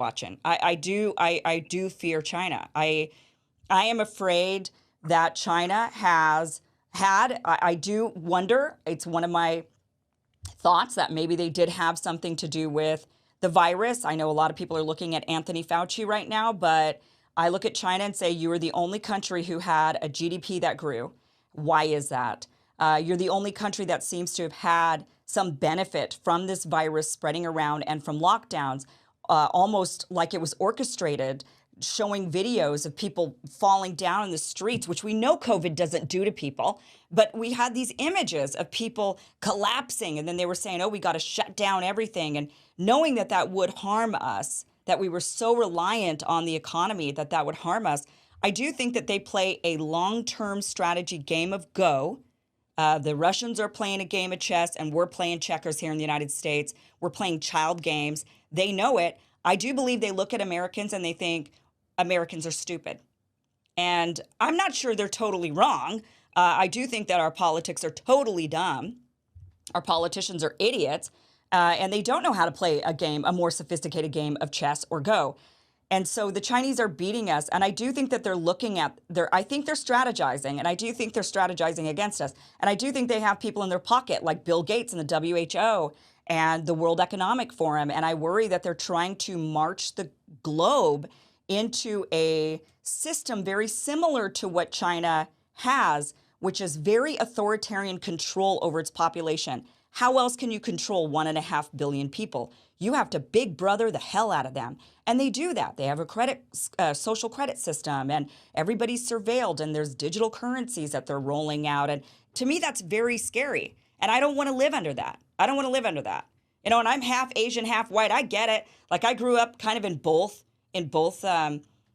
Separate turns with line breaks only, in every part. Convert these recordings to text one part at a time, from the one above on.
watching. I do fear China. I am afraid that China has had, I do wonder, it's one of my thoughts that maybe they did have something to do with the virus. I know a lot of people are looking at Anthony Fauci right now, but I look at China and say, you are the only country who had a GDP that grew. Why is that? You're the only country that seems to have had some benefit from this virus spreading around and from lockdowns, almost like it was orchestrated, showing videos of people falling down in the streets, which we know COVID doesn't do to people. But we had these images of people collapsing, and then they were saying, oh, we got to shut down everything. And knowing that that would harm us, that we were so reliant on the economy that that would harm us, I do think that they play a long term strategy game of Go. The Russians are playing a game of chess, and we're playing checkers here in the United States. We're playing child games. They know it. I do believe they look at Americans and they think Americans are stupid. And I'm not sure they're totally wrong. I do think that our politics are totally dumb. Our politicians are idiots, and they don't know how to play a game, a more sophisticated game of chess or Go. And so the Chinese are beating us. And I do think that they're looking at I think they're strategizing, and I do think they're strategizing against us. And I do think they have people in their pocket like Bill Gates and the WHO and the World Economic Forum. And I worry that they're trying to march the globe into a system very similar to what China has, which is very authoritarian control over its population. How else can you control 1.5 billion people? You have to big brother the hell out of them. And they do that. They have a social credit system, and everybody's surveilled, and there's digital currencies that they're rolling out. And to me, that's very scary. And I don't want to live under that. I don't want to live under that. You know, and I'm half Asian, half white. I get it. Like, I grew up kind of in both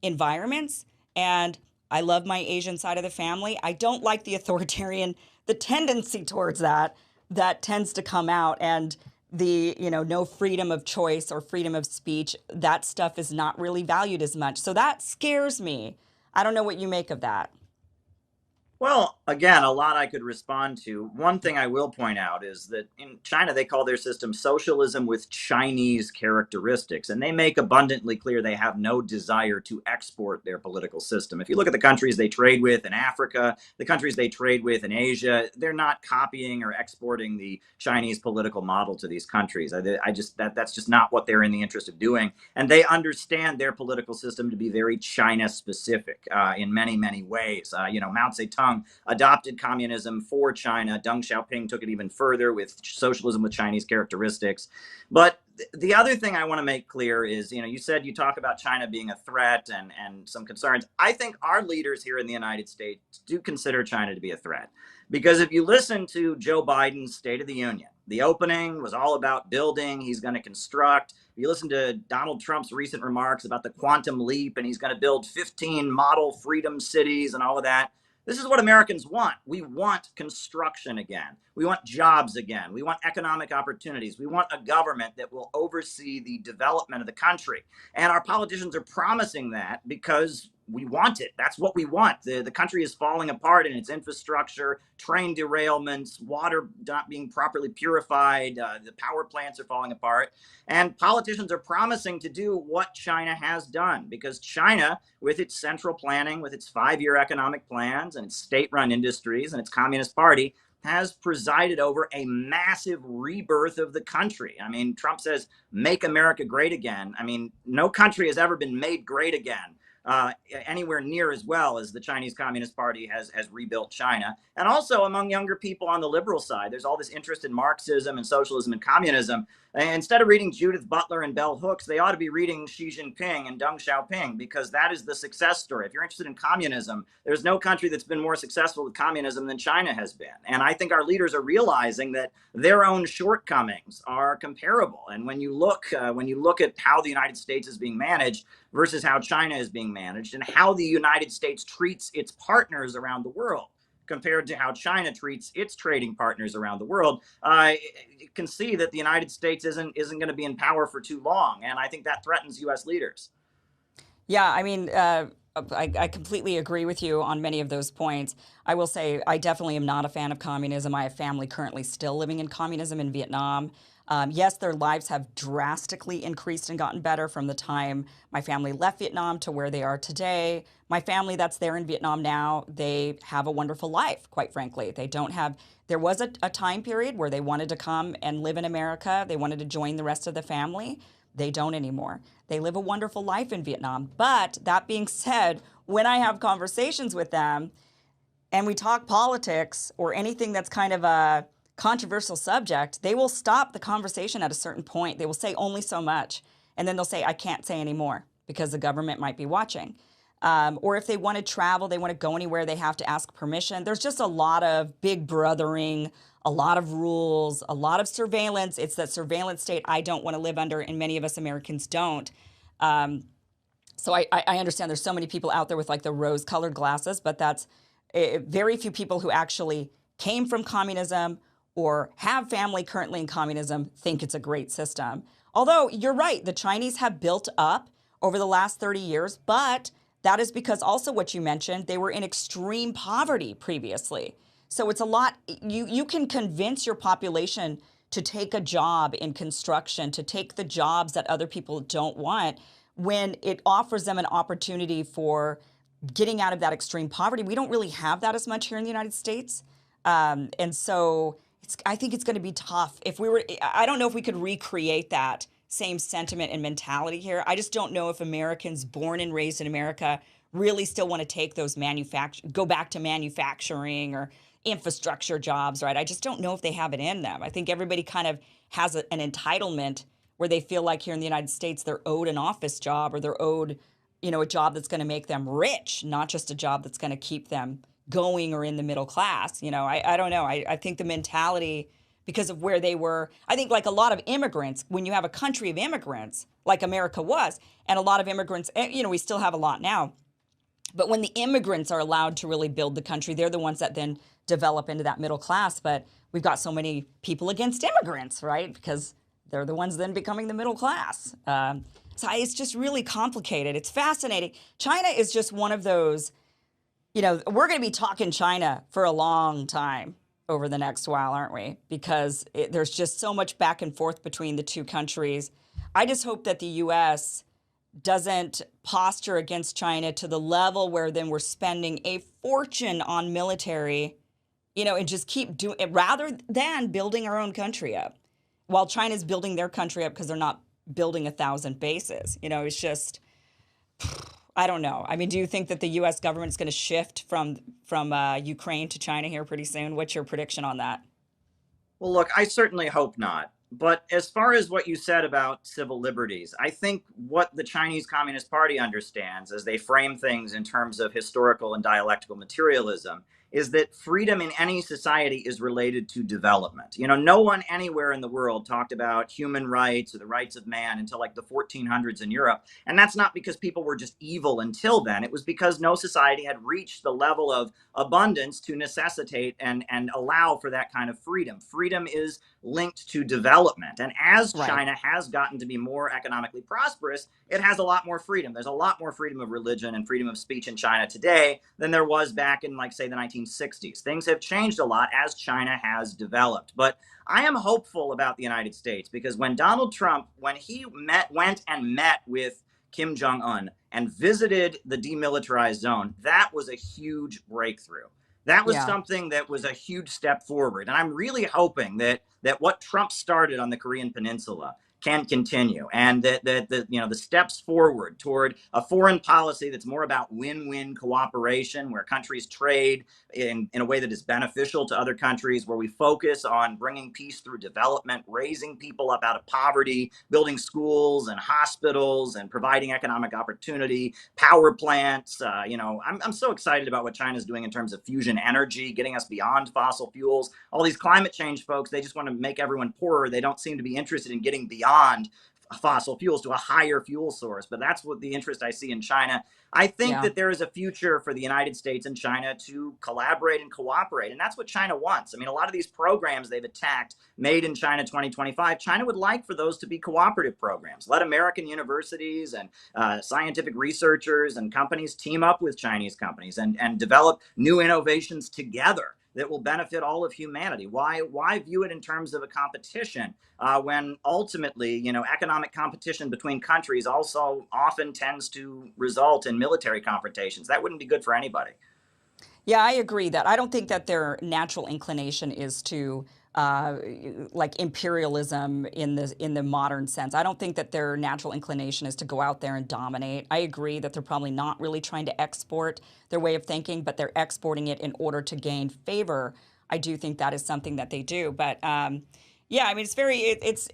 environments, and I love my Asian side of the family. I don't like the authoritarian, the tendency towards that tends to come out, and the, no freedom of choice or freedom of speech. That stuff is not really valued as much. So that scares me. I don't know what you make of that.
Well, again, a lot I could respond to. One thing I will point out is that in China, they call their system socialism with Chinese characteristics. And they make abundantly clear they have no desire to export their political system. If you look at the countries they trade with in Africa, the countries they trade with in Asia, they're not copying or exporting the Chinese political model to these countries. That's just not what they're in the interest of doing. And they understand their political system to be very China specific in many, many ways. Mao Zedong adopted communism for China. Deng Xiaoping took it even further with socialism with Chinese characteristics. But the other thing I want to make clear is, you said you talk about China being a threat and some concerns. I think our leaders here in the United States do consider China to be a threat. Because if you listen to Joe Biden's State of the Union, the opening was all about building. He's going to construct. If you listen to Donald Trump's recent remarks about the quantum leap, and he's going to build 15 model freedom cities and all of that. This is what Americans want. We want construction again. We want jobs again. We want economic opportunities. We want a government that will oversee the development of the country. And our politicians are promising that because we want it. That's what we want. The country is falling apart in its infrastructure, train derailments, water not being properly purified, the power plants are falling apart. And politicians are promising to do what China has done, because China, with its central planning, with its 5-year economic plans and its state-run industries and its Communist Party, has presided over a massive rebirth of the country. I mean, Trump says, make America great again. I mean, no country has ever been made great again anywhere near as well as the Chinese Communist Party has rebuilt China. And also among younger people on the liberal side, there's all this interest in Marxism and socialism and communism. And instead of reading Judith Butler and Bell Hooks, they ought to be reading Xi Jinping and Deng Xiaoping, because that is the success story. If you're interested in communism, there's no country that's been more successful with communism than China has been. And I think our leaders are realizing that their own shortcomings are comparable. And when you look at how the United States is being managed versus how China is being managed, and how the United States treats its partners around the world compared to how China treats its trading partners around the world, you can see that the United States isn't going to be in power for too long. And I think that threatens U.S. leaders.
Yeah, I mean, I completely agree with you on many of those points. I will say I definitely am not a fan of communism. I have family currently still living in communism in Vietnam. Yes, their lives have drastically increased and gotten better from the time my family left Vietnam to where they are today. My family that's there in Vietnam now, they have a wonderful life, quite frankly. They don't have, there was a time period where they wanted to come and live in America. They wanted to join the rest of the family. They don't anymore. They live a wonderful life in Vietnam. But that being said, when I have conversations with them and we talk politics or anything that's kind of a controversial subject, they will stop the conversation at a certain point. They will say only so much. And then they'll say, I can't say anymore because the government might be watching. Or if they want to travel, they want to go anywhere, they have to ask permission. There's just a lot of big brothering, a lot of rules, a lot of surveillance. It's that surveillance state I don't want to live under, and many of us Americans don't. So I understand there's so many people out there with like the rose-colored glasses, but that's very few people who actually came from communism or have family currently in communism think it's a great system. Although you're right, the Chinese have built up over the last 30 years, but that is because also what you mentioned, they were in extreme poverty previously. So it's a lot, you can convince your population to take a job in construction, to take the jobs that other people don't want when it offers them an opportunity for getting out of that extreme poverty. We don't really have that as much here in the United States. And so I think it's going to be tough. If we were, I don't know if we could recreate that same sentiment and mentality here. I just don't know if Americans born and raised in America really still want to take those go back to manufacturing or infrastructure jobs, right? I just don't know if they have it in them. I think everybody kind of has an entitlement where they feel like here in the United States, they're owed an office job or they're owed, a job that's going to make them rich, not just a job that's going to keep them going or in the middle class. I don't know. I think the mentality, because of where they were, I think like a lot of immigrants, when you have a country of immigrants like America was, and a lot of immigrants, we still have a lot now, but when the immigrants are allowed to really build the country, they're the ones that then develop into that middle class. But we've got so many people against immigrants, right? Because they're the ones then becoming the middle class. So it's just really complicated. It's fascinating. China is just one of those, we're going to be talking China for a long time over the next while, aren't we? Because there's just so much back and forth between the two countries. I just hope that the U.S. doesn't posture against China to the level where then we're spending a fortune on military, and just keep doing it rather than building our own country up while China's building their country up because they're not building 1,000 bases. It's just, I don't know. I mean, do you think that the U.S. government is going to shift from Ukraine to China here pretty soon? What's your prediction on that?
Well, look, I certainly hope not. But as far as what you said about civil liberties, I think what the Chinese Communist Party understands as they frame things in terms of historical and dialectical materialism is that freedom in any society is related to development. No one anywhere in the world talked about human rights or the rights of man until like the 1400s in Europe. And that's not because people were just evil until then. It was because no society had reached the level of abundance to necessitate and allow for that kind of freedom. Freedom is linked to development. And as
Right.
China has gotten to be more economically prosperous, it has a lot more freedom. There's a lot more freedom of religion and freedom of speech in China today than there was back in, like, say, the 1960s. Things have changed a lot as China has developed. But I am hopeful about the United States because when Donald Trump, when he went and met with Kim Jong-un and visited the demilitarized zone, that was a huge breakthrough. That was
Yeah.
something that was a huge step forward. And I'm really hoping that what Trump started on the Korean Peninsula can continue, and that the steps forward toward a foreign policy that's more about win-win cooperation, where countries trade in a way that is beneficial to other countries, where we focus on bringing peace through development, raising people up out of poverty, building schools and hospitals, and providing economic opportunity, power plants. I'm so excited about what China's doing in terms of fusion energy, getting us beyond fossil fuels. All these climate change folks, they just want to make everyone poorer. They don't seem to be interested in getting beyond fossil fuels to a higher fuel source. But that's what the interest I see in China. I think
Yeah.
that there is a future for the United States and China to collaborate and cooperate. And that's what China wants. I mean, a lot of these programs they've attacked, Made in China 2025, China would like for those to be cooperative programs. Let American universities and scientific researchers and companies team up with Chinese companies and develop new innovations together that will benefit all of humanity. Why view it in terms of a competition when ultimately, economic competition between countries also often tends to result in military confrontations? That wouldn't be good for anybody.
Yeah, I agree that I don't think that their natural inclination is to uh, like imperialism in the modern sense. I don't think that their natural inclination is to go out there and dominate. I agree that they're probably not really trying to export their way of thinking, but they're exporting it in order to gain favor. I do think that is something that they do, but yeah, I mean, it's very, it's,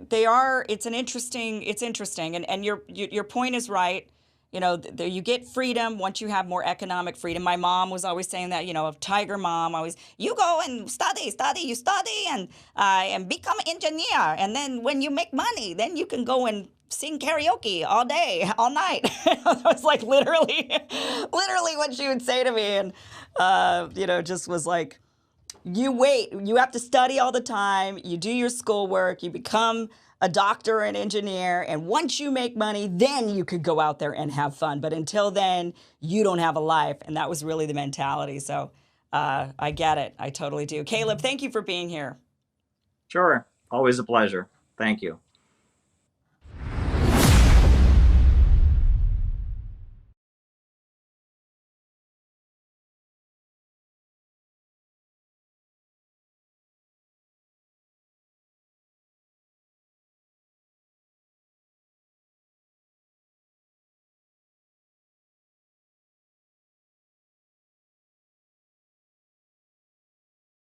they are, it's interesting, and your point is right. You get freedom once you have more economic freedom. My mom was always saying that, Tiger Mom, always, you go and you study and become an engineer. And then when you make money, then you can go and sing karaoke all day, all night. It was like literally what she would say to me. And, just was like, you wait, you have to study all the time, you do your schoolwork, you become a doctor or an engineer, and once you make money, then you could go out there and have fun. But until then, you don't have a life. And that was really the mentality. So I get it. I totally do. Caleb, thank you for being here.
Sure. Always a pleasure. Thank you.